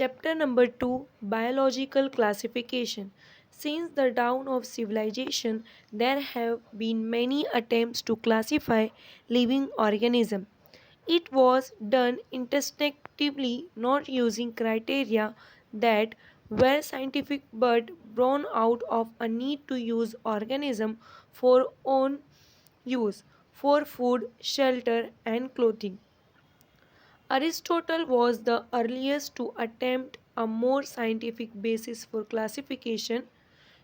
Chapter number 2, Biological Classification. Since the dawn of civilization, there have been many attempts to classify living organisms. It was done instinctively, not using criteria that were scientific but born out of a need to use organism for own use, for food, shelter, and clothing. Aristotle was the earliest to attempt a more scientific basis for classification.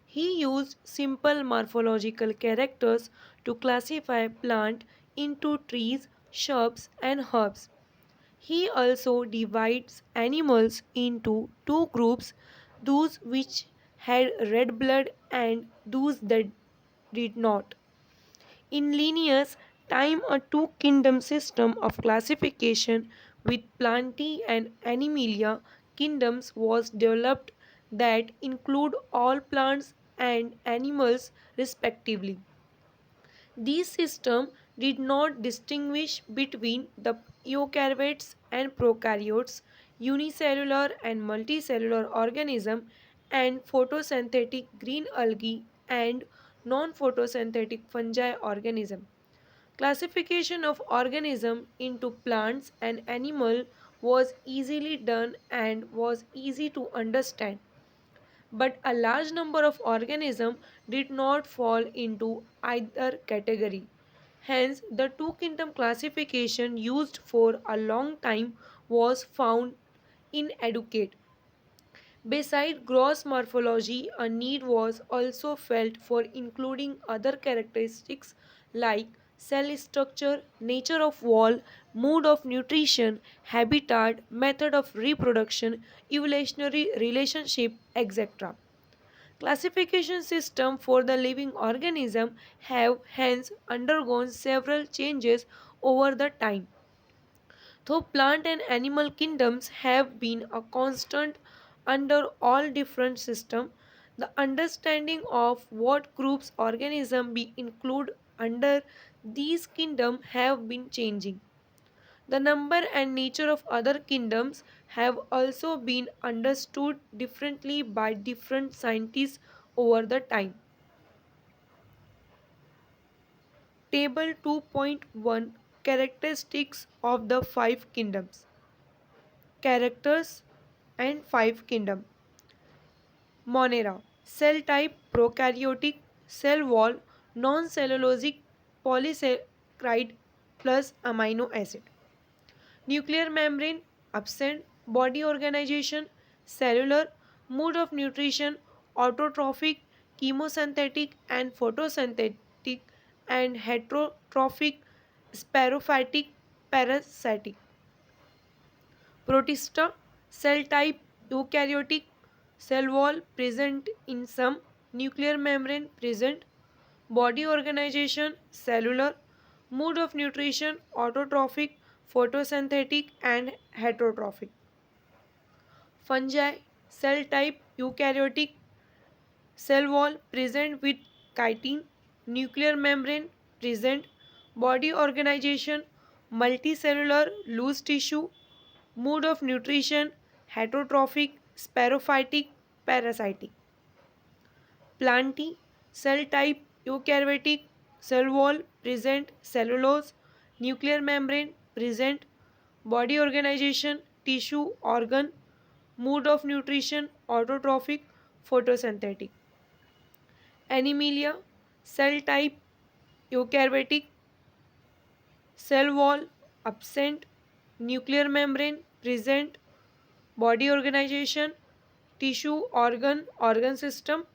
He used simple morphological characters to classify plants into trees, shrubs, and herbs. He also divides animals into two groups, those which had red blood and those that did not. In Linnaeus' time, a two kingdom system of classification with Plantae and Animalia kingdoms was developed that include all plants and animals respectively. This system did not distinguish between the eukaryotes and prokaryotes, unicellular and multicellular organisms, and photosynthetic green algae and non-photosynthetic fungi organism. Classification of organism into plants and animal was easily done and was easy to understand, but a large number of organisms did not fall into either category. Hence, the two kingdom classification used for a long time was found inadequate. Beside gross morphology, a need was also felt for including other characteristics like cell structure, nature of wall, mode of nutrition, habitat, method of reproduction, evolutionary relationship, etc. Classification system for the living organism have hence undergone several changes over the time. Though plant and animal kingdoms have been a constant under all different systems, the understanding of what groups organisms be included under these kingdoms have been changing. The number and nature of other kingdoms have also been understood differently by different scientists over the time. Table 2.1, Characteristics of the Five Kingdoms. Characters and Five Kingdom. Monera. Cell type prokaryotic, cell wall non-cellulosic polysaccharide plus amino acid. Nuclear membrane absent, body organization cellular, mode of nutrition autotrophic, chemosynthetic and photosynthetic, and heterotrophic, sporophytic, parasitic. Protista cell type eukaryotic, cell wall present in some, nuclear membrane present, body organization cellular, mode of nutrition autotrophic, photosynthetic, and heterotrophic. Fungi cell type eukaryotic, cell wall present with chitin, nuclear membrane present, body organization multicellular loose tissue, mode of nutrition heterotrophic, sporophytic, parasitic. Plantae cell type eukaryotic, cell wall present cellulose, nuclear membrane present, body organization tissue organ, mode of nutrition autotrophic, photosynthetic. Animalia cell type eukaryotic, cell wall absent, nuclear membrane present, body organization tissue organ system,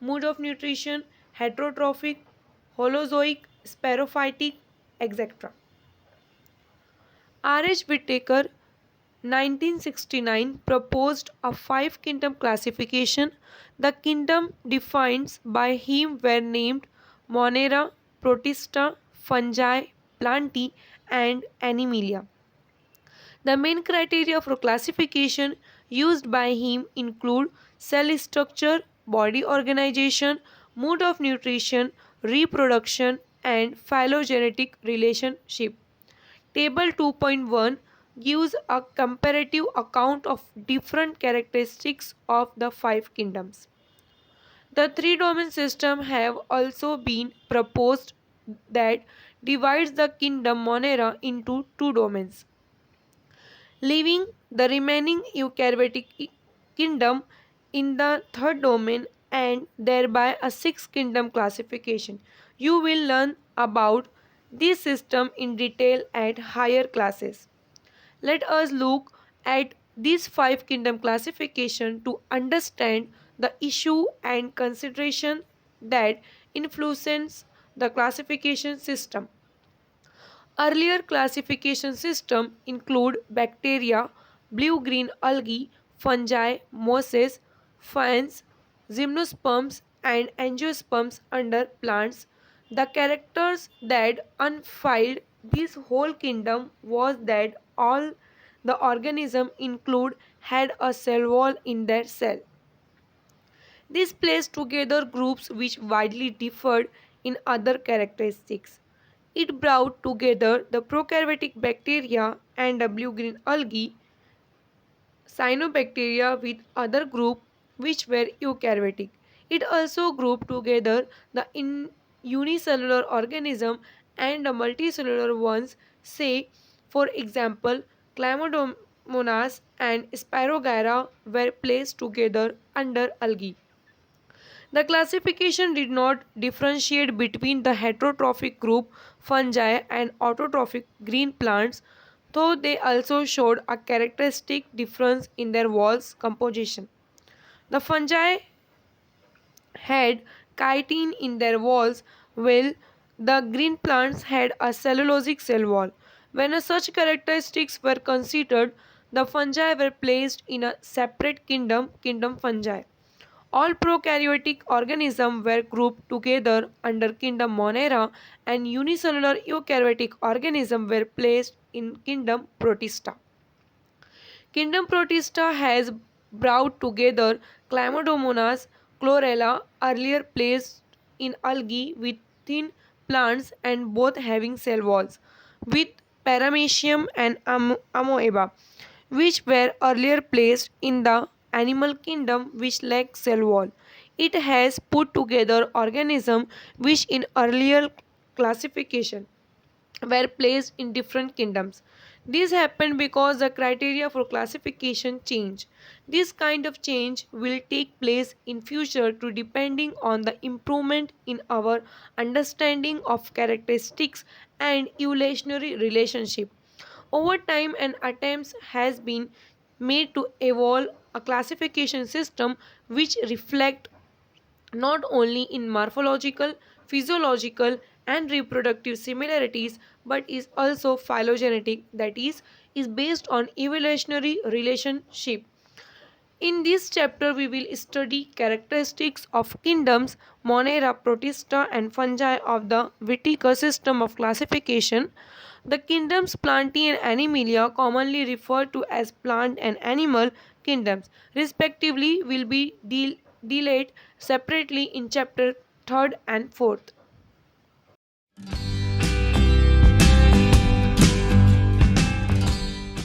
mode of nutrition heterotrophic, holozoic, sporophytic, etc. R.H. Whittaker 1969 proposed a five kingdom classification. The kingdom defined by him were named Monera, Protista, Fungi, Plantae, and Animalia. The main criteria for classification used by him include cell structure, body organization, mode of nutrition, reproduction, and phylogenetic relationship. Table 2.1, gives a comparative account of different characteristics of the five kingdoms. The three domain system have also been proposed that divides the kingdom Monera into two domains, leaving the remaining eukaryotic kingdom in the third domain and thereby a sixth kingdom classification. You will learn about this system in detail at higher classes. Let us look at these five kingdom classification to understand the issue and consideration that influence the classification system. Earlier classification system include bacteria, blue-green algae, fungi, mosses, ferns, gymnosperms and angiosperms under plants. The characters that unfiled this whole kingdom was that all the organism include had a cell wall in their cell. This placed together groups which widely differed in other characteristics. It brought together the prokaryotic bacteria and the blue-green algae, cyanobacteria with other group which were eukaryotic. It also grouped together the unicellular organism and the multicellular ones, say for example Chlamydomonas and Spirogyra were placed together under algae. The classification did not differentiate between the heterotrophic group fungi and autotrophic green plants, though they also showed a characteristic difference in their walls composition. The fungi had chitin in their walls, while the green plants had a cellulosic cell wall. When such characteristics were considered, the fungi were placed in a separate kingdom, kingdom fungi. All prokaryotic organisms were grouped together under kingdom Monera and unicellular eukaryotic organisms were placed in kingdom Protista. Kingdom Protista has brought together Chlamydomonas, chlorella, earlier placed in algae with thin plants and both having cell walls, with Paramecium and Amoeba, which were earlier placed in the animal kingdom which lacked cell wall. It has put together organisms which in earlier classification were placed in different kingdoms. This happened because the criteria for classification changed. This kind of change will take place in future to depending on the improvement in our understanding of characteristics and evolutionary relationship. Over time an attempt has been made to evolve a classification system which reflect not only in morphological, physiological, and reproductive similarities but is also phylogenetic, that is based on evolutionary relationship. In this chapter, we will study characteristics of kingdoms, Monera, Protista, and fungi of the Whittaker system of classification. The kingdoms Plantae and Animalia, commonly referred to as plant and animal kingdoms, respectively, will be dealt separately in chapter 3rd and 4th.